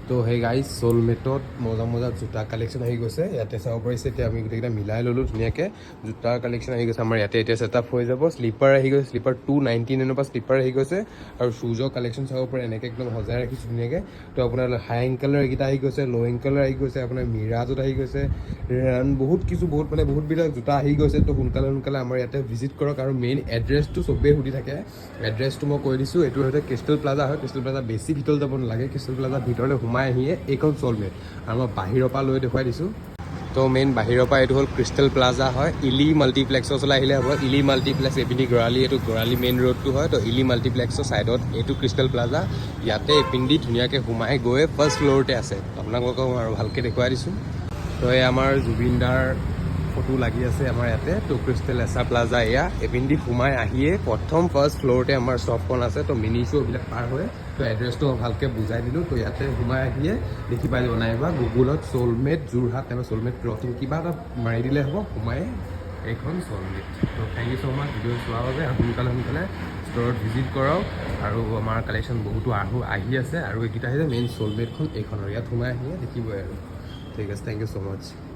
তো সেই গাইজ সোলমেটত মজা মজা জোতা কালেকশ্যন আহি গৈছে ইয়াতে চাব পাৰিছে এতিয়া আমি গোটেইকেইটা মিলাই ল'লোঁ ধুনীয়াকৈ জোতাৰ কালেকশ্যন আহি গৈছে আমাৰ ইয়াতে এতিয়া ছেটআপ হৈ যাব শ্লিপাৰ আহি গৈছে শ্লিপাৰ 299 পৰা শ্লিপাৰ আহি গৈছে আৰু শ্বুজৰ কালেকশ্যন চাব পাৰে এনেকৈ একদম সজাই ৰাখিছোঁ ধুনীয়াকৈ তো আপোনাৰ হাই এংকেলৰ এইকেইটা আহি গৈছে ল' এংকেলৰ আহি গৈছে আপোনাৰ মিৰাজত আহি গৈছে ৰান বহুত বহুতবিলাক জোতা আহি গৈছে তো সোনকালে আমাৰ ইয়াতে ভিজিট কৰক আৰু মেইন এড্ৰেছটো চবেই সুধি থাকে এড্ৰেছটো মই কৈ দিছোঁ এইটো হৈছে ক্ৰিষ্টেল প্লাজা হয় ক্ৰিষ্টেল প্লাজা বেছি ভিতৰলৈ যাব নালাগে ক্ৰিষ্টেল প্লাজা ভিতৰলৈ সোমাই আহিয়ে এইখন চলমেট আৰু মই বাহিৰৰ পৰা লৈ দেখুৱাই দিছোঁ তো মেইন বাহিৰৰ পৰা এইটো হ'ল ক্ৰিষ্টেল প্লাজা হয় ইলি মাল্টিপ্লেক্সৰ ওচৰলৈ আহিলে হ'ব ইলি মাল্টিপ্লেক্স এইপিনি গৰালি এইটো গৰালি মেইন ৰোডটো হয় তো ইলি মাল্টিপ্লেক্সৰ ছাইডত এইটো ক্ৰিষ্টেল প্লাজা ইয়াতে এইপিনি ধুনীয়াকৈ সোমাই গৈ ফাৰ্ষ্ট ফ্ল'ৰতে আছে আপোনালোকক আৰু ভালকৈ দেখুৱাই দিছোঁ তো এই আমাৰ জুবিন দাৰ ফটো লাগি আছে আমাৰ ইয়াতে তো ক্ৰিষ্টেল এছা প্লাজা এয়া এইপিনি সোমাই আহিয়ে প্ৰথম ফাৰ্ষ্ট ফ্ল'ৰতে আমাৰ শ্বপখন আছে তো মিনি শ্ব'বিলাক পাৰ হৈ তো এড্ৰেছটো ভালকৈ বুজাই দিলোঁ তো ইয়াতে সোমাই আহিয়ে দেখি পাই যাব নাইবা গুগলত চলমেট যোৰহাট নাইবা চলমেট ক্লথিং কিবা এটা মাৰি দিলে হ'ব সোমাই এইখন চলমেট তো thank you so' much video' চোৱাৰ বাবে সোনকালে ষ্ট'ৰত ভিজিট কৰক আৰু আমাৰ কালেকশ্যন বহুতো আহি আছে আৰু এইকেইটা আহিছে মেইন চলমেটখন এইখনৰ ইয়াত সোমাই আহিয়ে দেখিবই আৰু ঠিক আছে থেংক ইউ ছ' মাছ